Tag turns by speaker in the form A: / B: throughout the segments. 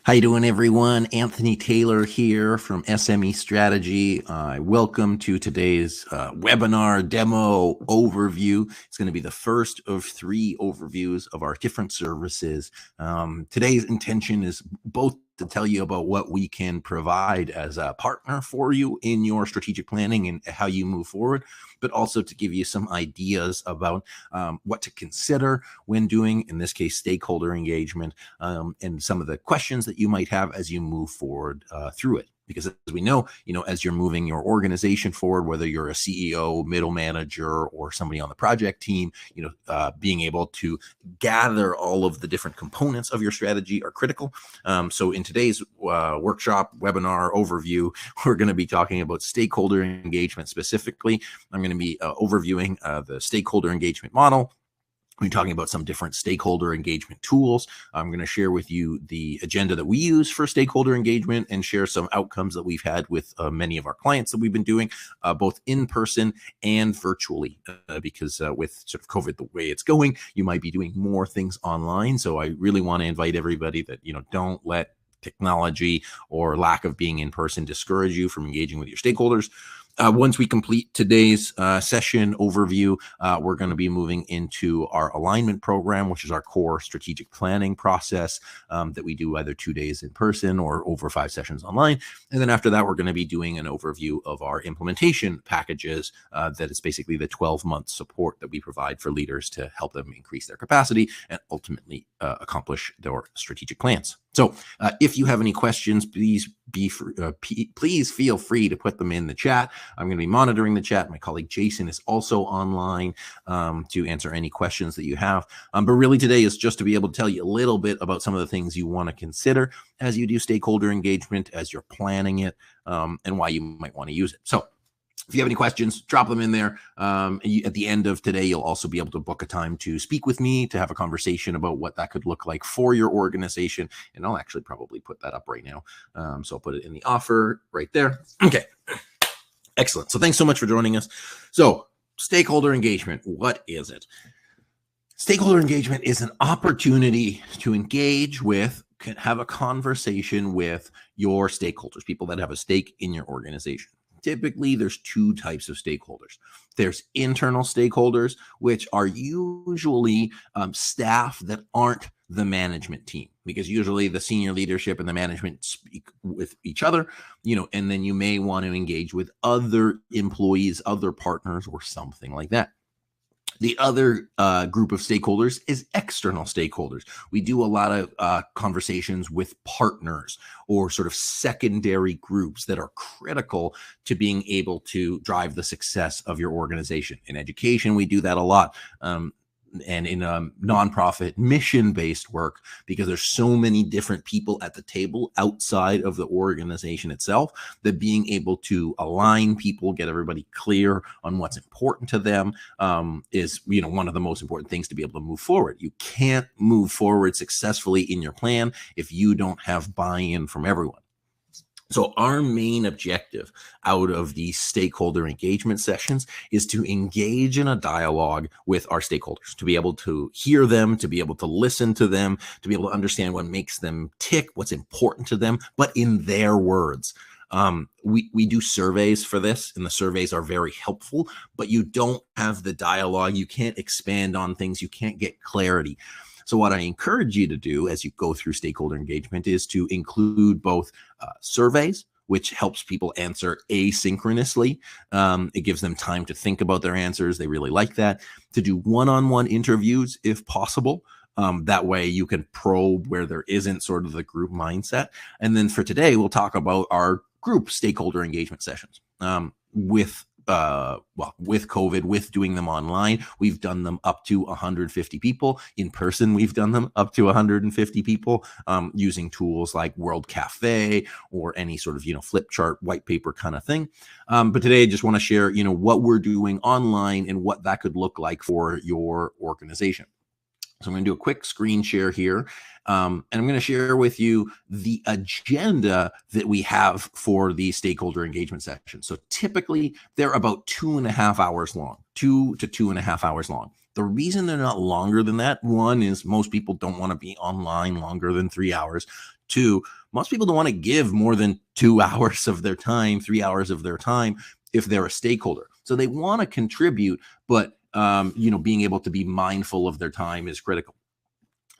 A: How you doing, everyone? Anthony Taylor here from SME Strategy. Welcome to today's webinar demo overview. It's going to be the first of 3 overviews of our different services. Today's intention is both to tell you about what we can provide as a partner for you in your strategic planning and how you move forward, but also to give you some ideas about what to consider when doing, in this case, stakeholder engagement, and some of the questions that you might have as you move forward through it. Because as we know, as you're moving your organization forward, whether you're a CEO, middle manager, or somebody on the project team, being able to gather all of the different components of your strategy are critical. So in today's workshop, webinar overview, we're going to be talking about stakeholder engagement specifically. I'm going to be overviewing the stakeholder engagement model. We're talking about some different stakeholder engagement tools. I'm going to share with you the agenda that we use for stakeholder engagement and share some outcomes that we've had with many of our clients that we've been doing, both in person and virtually, because with sort of COVID the way it's going, you might be doing more things online. So I really want to invite everybody that, don't let technology or lack of being in person discourage you from engaging with your stakeholders. Once we complete today's session overview, we're going to be moving into our alignment program, which is our core strategic planning process that we do either 2 days in person or over 5 sessions online. And then after that, we're going to be doing an overview of our implementation packages that is basically the 12-month support that we provide for leaders to help them increase their capacity and ultimately accomplish their strategic plans. So if you have any questions, please feel free to put them in the chat. I'm going to be monitoring the chat. My colleague Jason is also online to answer any questions that you have. But really today is just to be able to tell you a little bit about some of the things you want to consider as you do stakeholder engagement, as you're planning it, and why you might want to use it. So if you have any questions, drop them in there. At the end of today, you'll also be able to book a time to speak with me, to have a conversation about what that could look like for your organization. And I'll actually probably put that up right now. So I'll put it in the offer right there. Okay, excellent. So thanks so much for joining us. So stakeholder engagement, what is it? Stakeholder engagement is an opportunity to engage with, have a conversation with your stakeholders, people that have a stake in your organization. Typically, there's 2 types of stakeholders. There's internal stakeholders, which are usually staff that aren't the management team, because usually the senior leadership and the management speak with each other, and then you may want to engage with other employees, other partners, or something like that. The other group of stakeholders is external stakeholders. We do a lot of conversations with partners or sort of secondary groups that are critical to being able to drive the success of your organization. In education, we do that a lot. And in nonprofit mission-based work, because there's so many different people at the table outside of the organization itself, that being able to align people, get everybody clear on what's important to them, is one of the most important things to be able to move forward. You can't move forward successfully in your plan if you don't have buy-in from everyone. So our main objective out of these stakeholder engagement sessions is to engage in a dialogue with our stakeholders, to be able to hear them, to be able to listen to them, to be able to understand what makes them tick, what's important to them, but in their words. We do surveys for this, and the surveys are very helpful, but you don't have the dialogue. You can't expand on things. You can't get clarity. So what I encourage you to do as you go through stakeholder engagement is to include both surveys, which helps people answer asynchronously. It gives them time to think about their answers. They really like that. To do one-on-one interviews if possible. That way you can probe where there isn't sort of the group mindset. And then for today, we'll talk about our group stakeholder engagement sessions. With COVID, with doing them online, we've done them up to 150 people. In person, we've done them up to 150 people using tools like World Cafe or any sort of, flip chart, white paper kind of thing. But today I just want to share, what we're doing online and what that could look like for your organization. So I'm going to do a quick screen share here, and I'm going to share with you the agenda that we have for the stakeholder engagement session. So typically they're about 2.5 hours long, 2 to 2.5 hours long. The reason they're not longer than that, one is most people don't want to be online longer than 3 hours. Two, most people don't want to give more than 2 hours of their time, 3 hours of their time if they're a stakeholder. So they want to contribute, but being able to be mindful of their time is critical.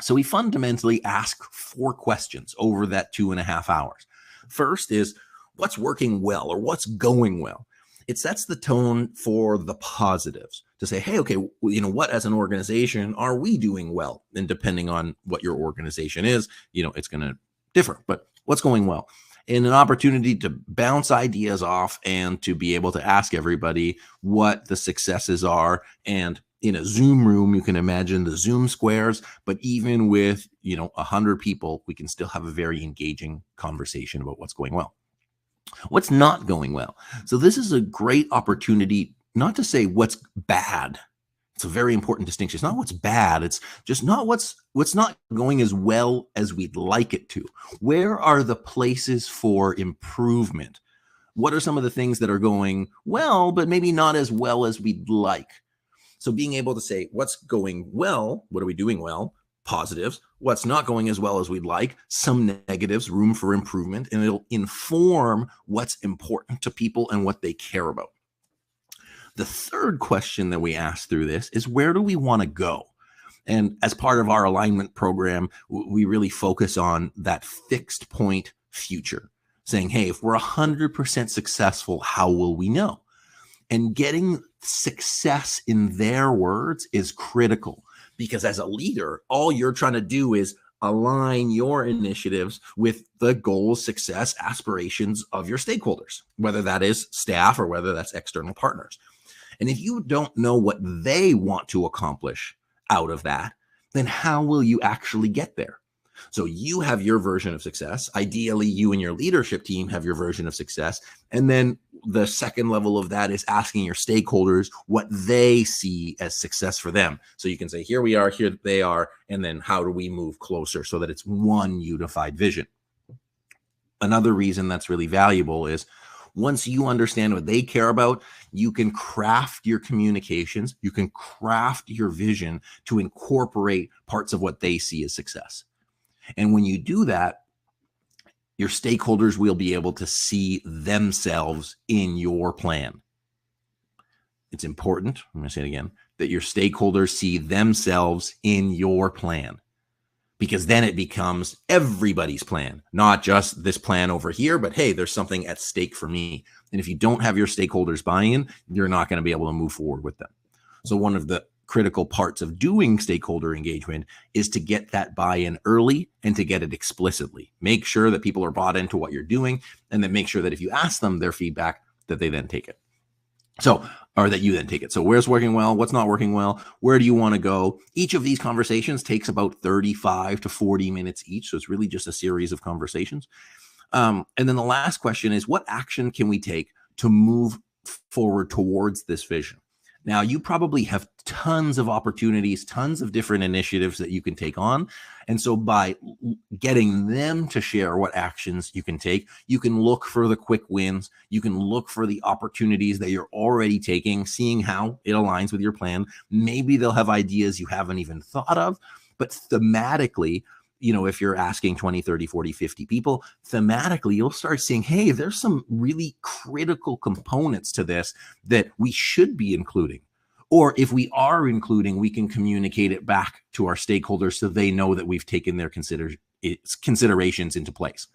A: So we fundamentally ask 4 questions over that 2.5 hours. First is, what's working well or what's going well? It sets the tone for the positives to say, hey, okay, what as an organization are we doing well? And depending on what your organization is, it's going to differ, but what's going well? And an opportunity to bounce ideas off and to be able to ask everybody what the successes are. And in a Zoom room, you can imagine the Zoom squares, but even with, 100 people, we can still have a very engaging conversation about what's going well. What's not going well? So this is a great opportunity not to say what's bad. It's a very important distinction. It's not what's bad. It's just not what's not going as well as we'd like it to. Where are the places for improvement? What are some of the things that are going well, but maybe not as well as we'd like? So being able to say what's going well, what are we doing well? Positives, what's not going as well as we'd like, some negatives, room for improvement, and it'll inform what's important to people and what they care about. The third question that we ask through this is, where do we want to go? And as part of our alignment program, we really focus on that fixed point future, saying, hey, if we're 100% successful, how will we know? And getting success in their words is critical, because as a leader, all you're trying to do is align your initiatives with the goals, success, aspirations of your stakeholders, whether that is staff or whether that's external partners. And if you don't know what they want to accomplish out of that, then how will you actually get there? So you have your version of success. Ideally, you and your leadership team have your version of success. And then the second level of that is asking your stakeholders what they see as success for them. So you can say, here we are, here they are, and then how do we move closer so that it's one unified vision? Another reason that's really valuable is once you understand what they care about, you can craft your communications, you can craft your vision to incorporate parts of what they see as success. And when you do that, your stakeholders will be able to see themselves in your plan. It's important, I'm going to say it again, that your stakeholders see themselves in your plan, because then it becomes everybody's plan, not just this plan over here, but hey, there's something at stake for me. And if you don't have your stakeholders buy-in, you're not going to be able to move forward with them. So one of the critical parts of doing stakeholder engagement is to get that buy-in early and to get it explicitly. Make sure that people are bought into what you're doing, and then make sure that if you ask them their feedback, that they then take it. Or that you then take it. So where's working well? What's not working well? Where do you want to go? Each of these conversations takes about 35 to 40 minutes each. So it's really just a series of conversations. And then the last question is, what action can we take to move forward towards this vision? Now, you probably have tons of opportunities, tons of different initiatives that you can take on. And so by getting them to share what actions you can take, you can look for the quick wins. You can look for the opportunities that you're already taking, seeing how it aligns with your plan. Maybe they'll have ideas you haven't even thought of, but thematically, if you're asking 20, 30, 40, 50 people, thematically, you'll start seeing, hey, there's some really critical components to this that we should be including. Or if we are including, we can communicate it back to our stakeholders so they know that we've taken their considerations into place.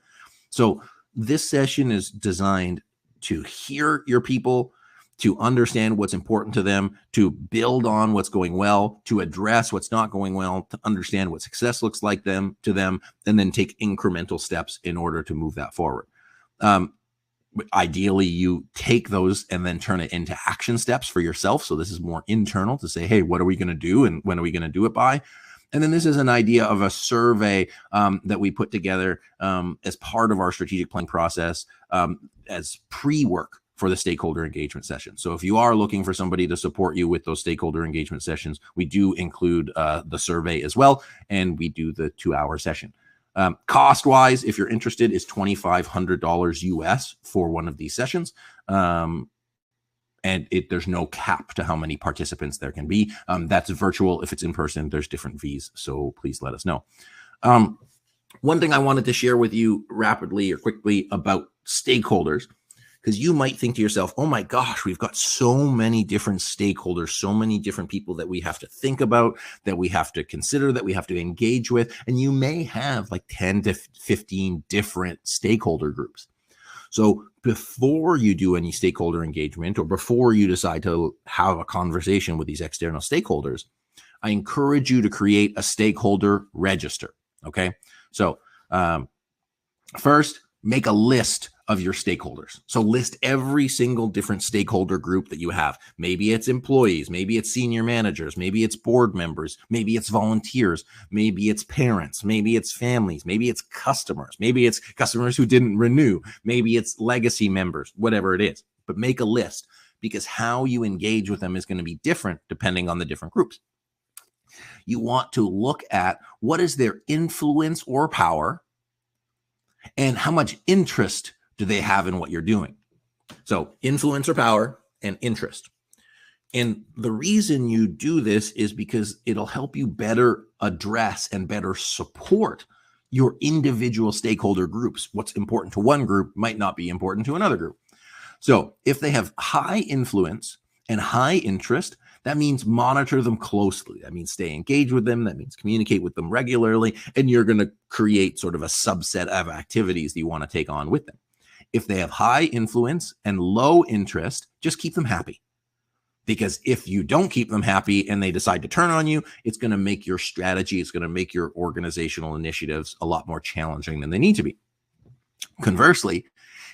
A: So this session is designed to hear your people, to understand what's important to them, to build on what's going well, to address what's not going well, to understand what success looks like to them, and then take incremental steps in order to move that forward. Ideally, you take those and then turn it into action steps for yourself. So this is more internal to say, hey, what are we going to do and when are we going to do it by? And then this is an idea of a survey that we put together as part of our strategic planning process as pre-work for the stakeholder engagement session. So if you are looking for somebody to support you with those stakeholder engagement sessions, we do include the survey as well, and we do the 2-hour session. Cost-wise, if you're interested, is $2,500 US for one of these sessions. And there's no cap to how many participants there can be. That's virtual. If it's in person, there's different fees. So please let us know. One thing I wanted to share with you rapidly or quickly about stakeholders, because you might think to yourself, oh my gosh, we've got so many different stakeholders, so many different people that we have to think about, that we have to consider, that we have to engage with. And you may have like 10 to 15 different stakeholder groups. So before you do any stakeholder engagement or before you decide to have a conversation with these external stakeholders, I encourage you to create a stakeholder register. Okay. So first, make a list of your stakeholders. So list every single different stakeholder group that you have. Maybe it's employees, maybe it's senior managers, maybe it's board members, maybe it's volunteers, maybe it's parents, maybe it's families, maybe it's customers who didn't renew, maybe it's legacy members, whatever it is. But make a list, because how you engage with them is going to be different depending on the different groups. You want to look at what is their influence or power and how much interest do they have in what you're doing. So influence or power and interest. And the reason you do this is because it'll help you better address and better support your individual stakeholder groups. What's important to one group might not be important to another group. So if they have high influence and high interest, that means monitor them closely. That means stay engaged with them. That means communicate with them regularly. And you're going to create sort of a subset of activities that you want to take on with them. If they have high influence and low interest, just keep them happy. Because if you don't keep them happy and they decide to turn on you, it's going to make your strategy, it's going to make your organizational initiatives a lot more challenging than they need to be. Conversely,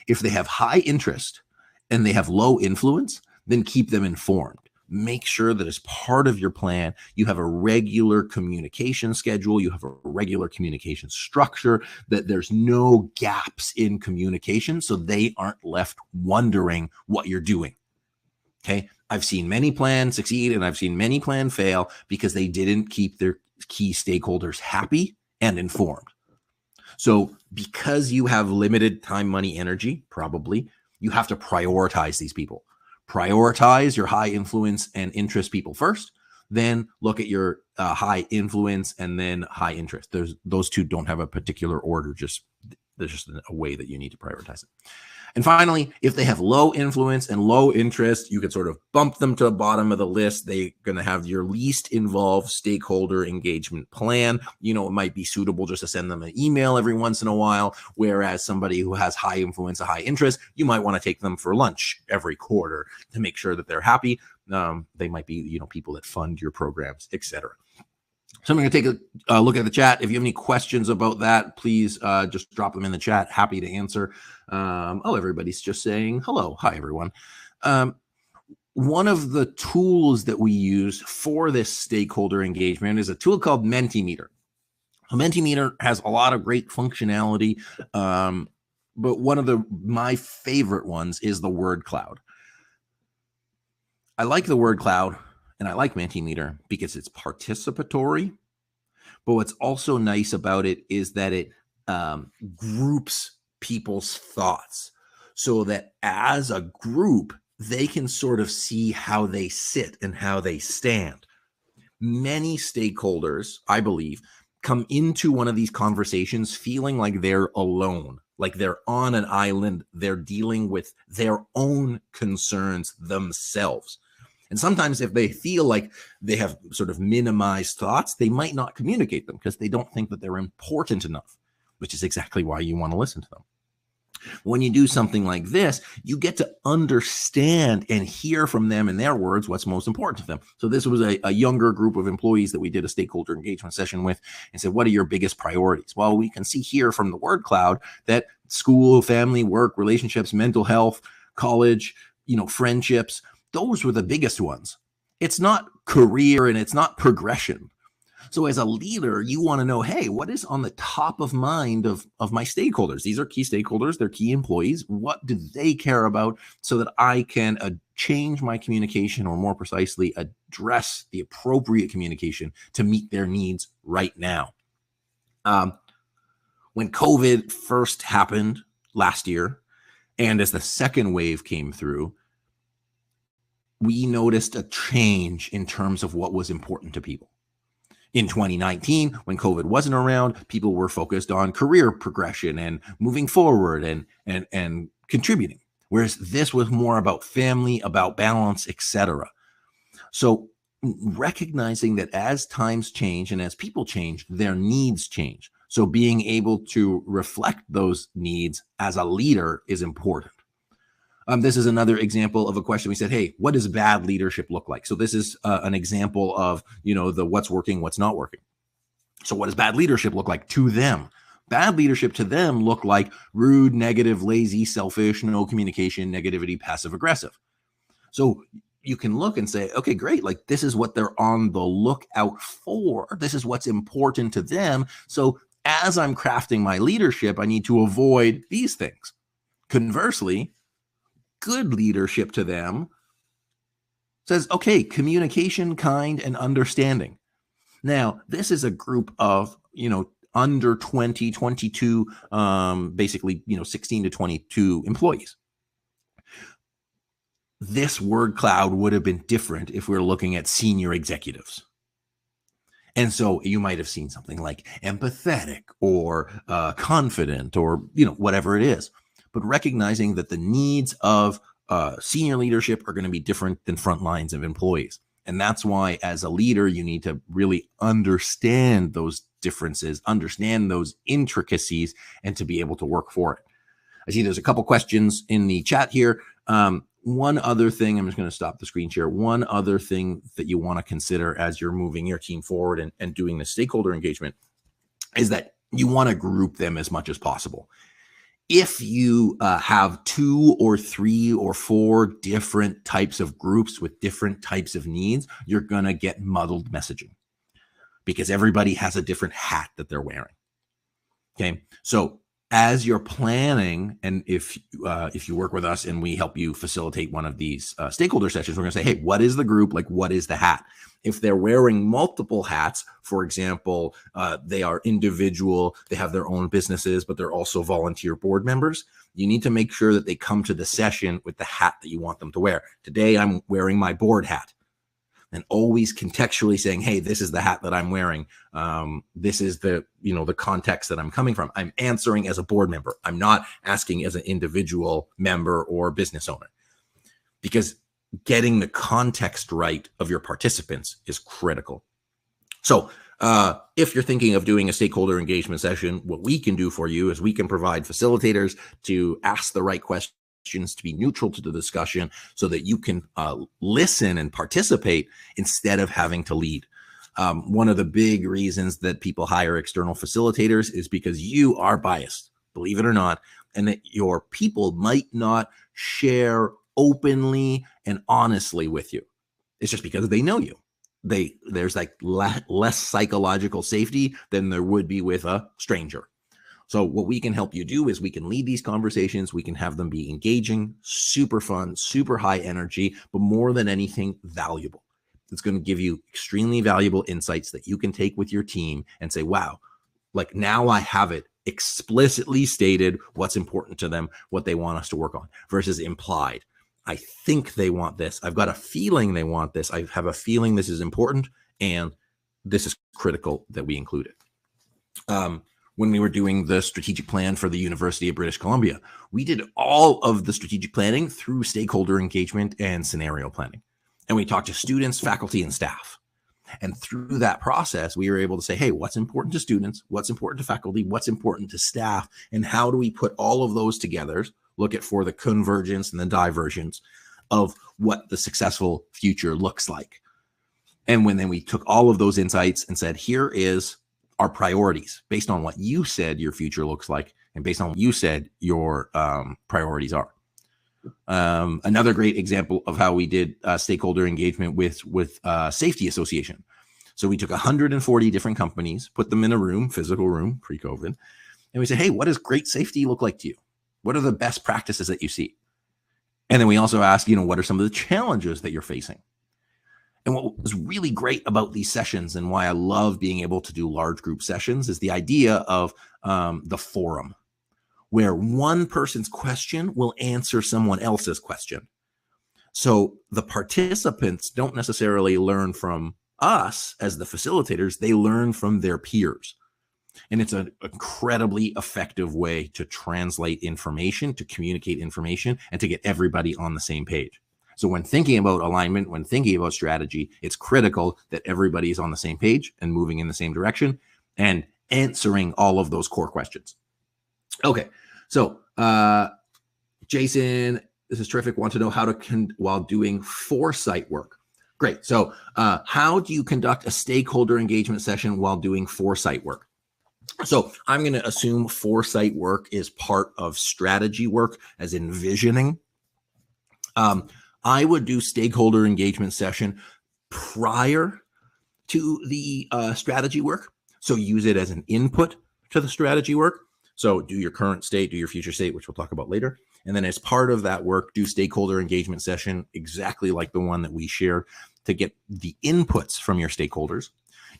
A: if they have high interest and they have low influence, then keep them informed. Make sure that as part of your plan, you have a regular communication schedule, you have a regular communication structure, that there's no gaps in communication so they aren't left wondering what you're doing. Okay. I've seen many plans succeed and I've seen many plans fail because they didn't keep their key stakeholders happy and informed. So because you have limited time, money, energy, probably, you have to prioritize these people. Prioritize your high influence and interest people first, then look at your high influence and then high interest. Those two don't have a particular order, there's just a way that you need to prioritize it. And finally, if they have low influence and low interest, you could sort of bump them to the bottom of the list. They're going to have your least involved stakeholder engagement plan. It might be suitable just to send them an email every once in a while, whereas somebody who has high influence and high interest, you might want to take them for lunch every quarter to make sure that they're happy. They might be, people that fund your programs, etc. So I'm going to take a look at the chat. If you have any questions about that, please just drop them in the chat. Happy to answer. Everybody's just saying hello. Hi, everyone. One of the tools that we use for this stakeholder engagement is a tool called Mentimeter. A Mentimeter has a lot of great functionality, but one of my favorite ones is the word cloud. I like the word cloud. And I like Mentimeter because it's participatory, but what's also nice about it is that it groups people's thoughts so that as a group, they can sort of see how they sit and how they stand. Many stakeholders, I believe, come into one of these conversations feeling like they're alone, like they're on an island, they're dealing with their own concerns themselves. And sometimes if they feel like they have sort of minimized thoughts, they might not communicate them because they don't think that they're important enough, which is exactly why you want to listen to them. When you do something like this, you get to understand and hear from them in their words what's most important to them. So this was a younger group of employees that we did a stakeholder engagement session with and said, what are your biggest priorities? Well, we can see here from the word cloud that school, family, work, relationships, mental health, college, friendships, those were the biggest ones. It's not career and it's not progression. So as a leader, you want to know, hey, what is on the top of mind of my stakeholders? These are key stakeholders. They're key employees. What do they care about so that I can change my communication, or more precisely, address the appropriate communication to meet their needs right now? When COVID first happened last year, and as the second wave came through, we noticed a change in terms of what was important to people. In 2019, when COVID wasn't around, people were focused on career progression and moving forward and contributing. Whereas this was more about family, about balance, etc. So recognizing that as times change and as people change, their needs change. So being able to reflect those needs as a leader is important. This is another example of a question. We said, hey, what does bad leadership look like? So this is an example of, the what's working, what's not working. So what does bad leadership look like to them? Bad leadership to them look like rude, negative, lazy, selfish, no communication, negativity, passive aggressive. So you can look and say, okay, great. Like this is what they're on the lookout for. This is what's important to them. So as I'm crafting my leadership, I need to avoid these things. Conversely, good leadership to them says, okay, communication, kind, and understanding. Now, this is a group of, under 20, 22, basically, 16 to 22 employees. This word cloud would have been different if we were looking at senior executives. And so you might have seen something like empathetic or confident or, whatever it is. But recognizing that the needs of senior leadership are going to be different than front lines of employees. And that's why as a leader, you need to really understand those differences, understand those intricacies, and to be able to work for it. I see there's a couple questions in the chat here. One other thing, I'm just going to stop the screen share. One other thing that you want to consider as you're moving your team forward and doing the stakeholder engagement is that you want to group them as much as possible. If you have 2 or 3 or 4 different types of groups with different types of needs, you're going to get muddled messaging because everybody has a different hat that they're wearing. Okay, so as you're planning, and if you work with us and we help you facilitate one of these stakeholder sessions, we're going to say, hey, what is the group? Like, what is the hat? If they're wearing multiple hats, for example, they are individual, they have their own businesses, but they're also volunteer board members, you need to make sure that they come to the session with the hat that you want them to wear. Today, I'm wearing my board hat. And always contextually saying, hey, this is the hat that I'm wearing. This is the context that I'm coming from. I'm answering as a board member. I'm not asking as an individual member or business owner. Because getting the context right of your participants is critical. So if you're thinking of doing a stakeholder engagement session, what we can do for you is we can provide facilitators to ask the right questions, to be neutral to the discussion so that you can listen and participate instead of having to lead. One of the big reasons that people hire external facilitators is because you are biased, believe it or not, and that your people might not share openly and honestly with you. It's just because they know you. There's like less psychological safety than there would be with a stranger. So what we can help you do is we can lead these conversations. We can have them be engaging, super fun, super high energy, but more than anything, valuable. It's going to give you extremely valuable insights that you can take with your team and say, wow, like now I have it explicitly stated what's important to them, what they want us to work on versus implied. I think they want this. I've got a feeling they want this. I have a feeling this is important and this is critical that we include it. When we were doing the strategic plan for the University of British Columbia, we did all of the strategic planning through stakeholder engagement and scenario planning. And we talked to students, faculty, and staff. And through that process, we were able to say, hey, what's important to students? What's important to faculty? What's important to staff? And how do we put all of those together, look at for the convergence and the divergence of what the successful future looks like. And when then we took all of those insights and said, here is our priorities based on what you said your future looks like and based on what you said your priorities are. Another great example of how we did stakeholder engagement with Safety Association. So we took 140 different companies, put them in a room, physical room, pre-COVID, and we said, hey, what does great safety look like to you? What are the best practices that you see? And then we also asked, what are some of the challenges that you're facing? And what was really great about these sessions and why I love being able to do large group sessions is the idea of the forum, where one person's question will answer someone else's question. So the participants don't necessarily learn from Us, as the facilitators, they learn from their peers. And it's an incredibly effective way to translate information, to communicate information, and to get everybody on the same page. So when thinking about alignment, when thinking about strategy, it's critical that everybody is on the same page and moving in the same direction and answering all of those core questions. Okay, so Jason, this is terrific. Want to know how to while doing foresight work. Great. So how do you conduct a stakeholder engagement session while doing foresight work? So I'm going to assume foresight work is part of strategy work, as in visioning. I would do stakeholder engagement session prior to the strategy work. So use it as an input to the strategy work. So do your current state, do your future state, which we'll talk about later. And then as part of that work, do stakeholder engagement session exactly like the one that we shared to get the inputs from your stakeholders.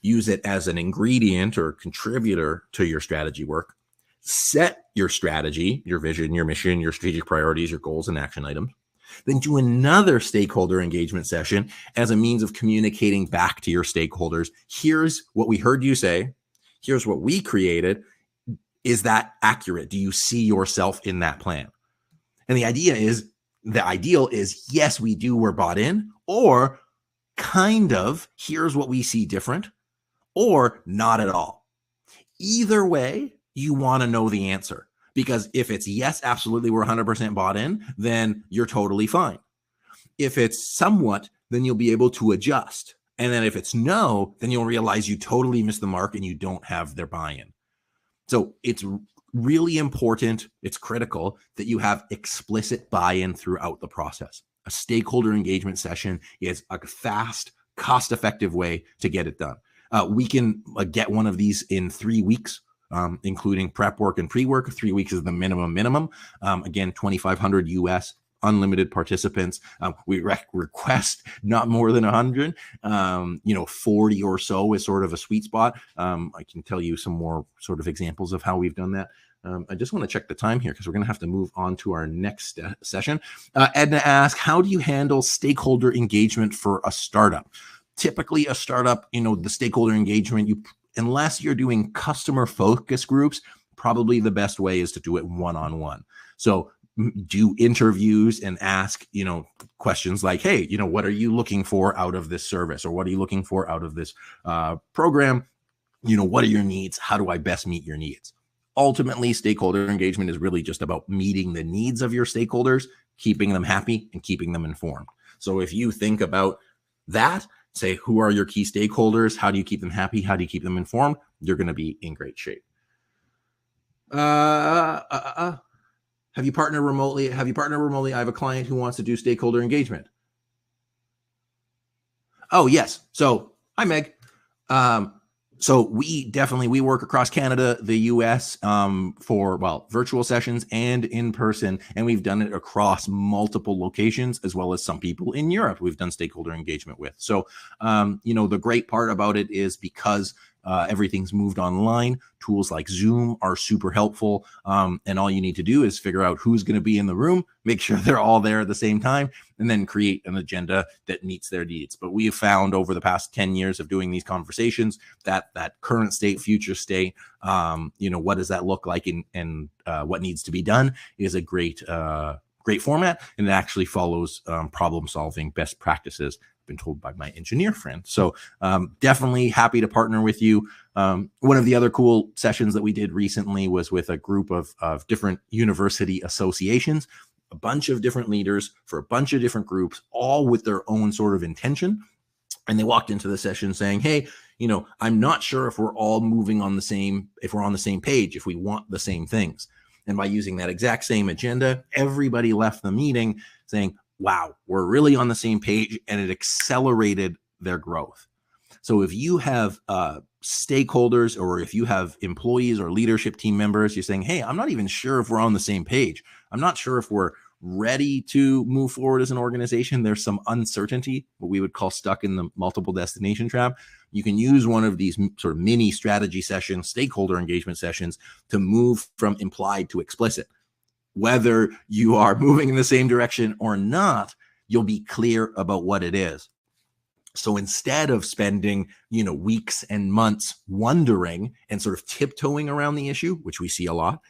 A: Use it as an ingredient or contributor to your strategy work. Set your strategy, your vision, your mission, your strategic priorities, your goals and action items. Then do another stakeholder engagement session as a means of communicating back to your stakeholders. Here's what we heard you say. Here's what we created. Is that accurate? Do you see yourself in that plan? And the ideal is, yes, we do, we're bought in, or kind of, here's what we see different, or not at all. Either way, you want to know the answer, because if it's yes, absolutely, we're 100% bought in, then you're totally fine. If it's somewhat, then you'll be able to adjust. And then if it's no, then you'll realize you totally missed the mark and you don't have their buy-in. So it's really important, it's critical that you have explicit buy-in throughout the process. A stakeholder engagement session is a fast, cost-effective way to get it done. We can get one of these in 3 weeks, including prep work and pre-work. 3 weeks is the minimum. Again, 2,500 US, unlimited participants. We request not more than 100. 40 or so is sort of a sweet spot. I can tell you some more sort of examples of how we've done that. I just want to check the time here because we're going to have to move on to our next session. Edna asks, how do you handle stakeholder engagement for a startup? Typically a startup, the stakeholder engagement, unless you're doing customer focus groups, probably the best way is to do it one-on-one. So do interviews and ask, questions like, hey, what are you looking for out of this service? Or what are you looking for out of this program? What are your needs? How do I best meet your needs? Ultimately, stakeholder engagement is really just about meeting the needs of your stakeholders, keeping them happy and keeping them informed. So if you think about that, say, who are your key stakeholders? How do you keep them happy? How do you keep them informed? You're going to be in great shape. Have you partnered remotely? I have a client who wants to do stakeholder engagement. Oh, yes. So, hi, Meg. So we work across Canada, the US, for virtual sessions and in person, and we've done it across multiple locations, as well as some people in Europe we've done stakeholder engagement with. So, the great part about it is because everything's moved online, tools like Zoom are super helpful. And all you need to do is figure out who's going to be in the room, make sure they're all there at the same time, and then create an agenda that meets their needs. But we have found over the past 10 years of doing these conversations that current state, future state, what does that look like and what needs to be done is a great format, and it actually follows problem solving best practices. Been told by my engineer friend. So definitely happy to partner with you. One of the other cool sessions that we did recently was with a group of different university associations, a bunch of different leaders for a bunch of different groups, all with their own sort of intention. And they walked into the session saying, hey, I'm not sure if we're all if we're on the same page, if we want the same things. And by using that exact same agenda, everybody left the meeting saying, wow, we're really on the same page, and it accelerated their growth. So if you have stakeholders, or if you have employees or leadership team members, you're saying, hey, I'm not even sure if we're on the same page. I'm not sure if we're ready to move forward as an organization. There's some uncertainty, what we would call stuck in the multiple destination trap. You can use one of these sort of mini strategy sessions, stakeholder engagement sessions, to move from implied to explicit. Whether you are moving in the same direction or not, you'll be clear about what it is. So instead of spending, weeks and months wondering and sort of tiptoeing around the issue, which we see a lot,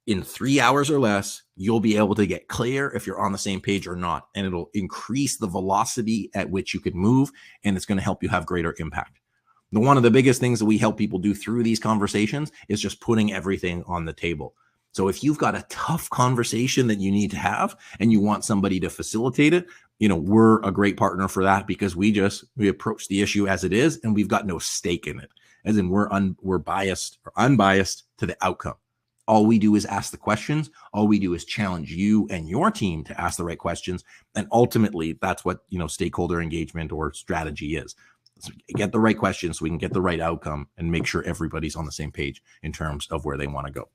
A: in 3 hours or less, you'll be able to get clear if you're on the same page or not. And it'll increase the velocity at which you could move, and it's going to help you have greater impact. One of the biggest things that we help people do through these conversations is just putting everything on the table. So if you've got a tough conversation that you need to have and you want somebody to facilitate it, we're a great partner for that, because we approach the issue as it is, and we've got no stake in it. As in we're biased or unbiased to the outcome. All we do is ask the questions. All we do is challenge you and your team to ask the right questions. And ultimately, that's what, stakeholder engagement or strategy is. So get the right questions so we can get the right outcome and make sure everybody's on the same page in terms of where they want to go.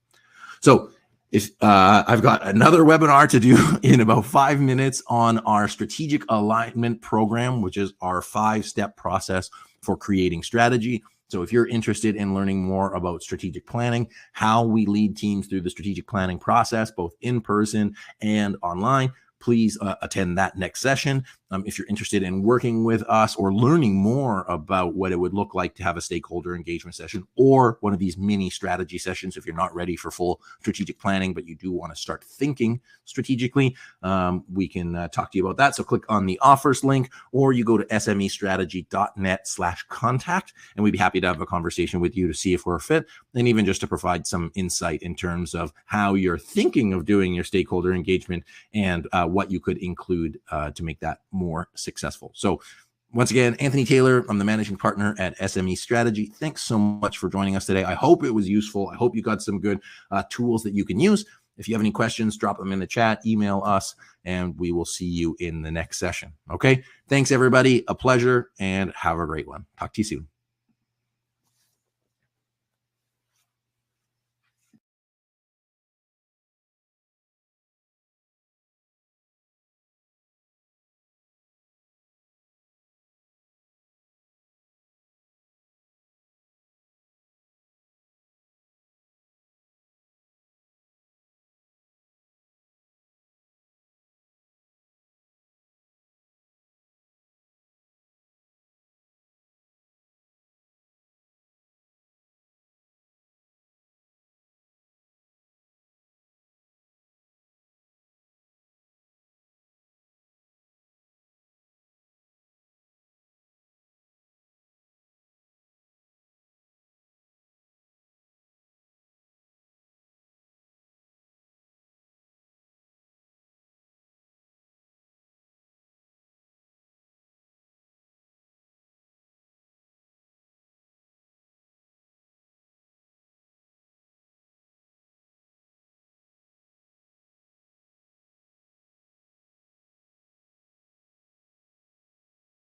A: So if I've got another webinar to do in about 5 minutes on our strategic alignment program, which is our 5-step process for creating strategy. So if you're interested in learning more about strategic planning, how we lead teams through the strategic planning process, both in person and online, please attend that next session. If you're interested in working with us or learning more about what it would look like to have a stakeholder engagement session or one of these mini strategy sessions, if you're not ready for full strategic planning, but you do want to start thinking strategically, we can talk to you about that. So click on the offers link, or you go to smestrategy.net/contact, and we'd be happy to have a conversation with you to see if we're a fit, and even just to provide some insight in terms of how you're thinking of doing your stakeholder engagement and what you could include to make that more successful. So once again, Anthony Taylor, I'm the managing partner at SME Strategy. Thanks so much for joining us today. I hope it was useful. I hope you got some good tools that you can use. If you have any questions, drop them in the chat, email us, and we will see you in the next session. Okay. Thanks, everybody. A pleasure, and have a great one. Talk to you soon.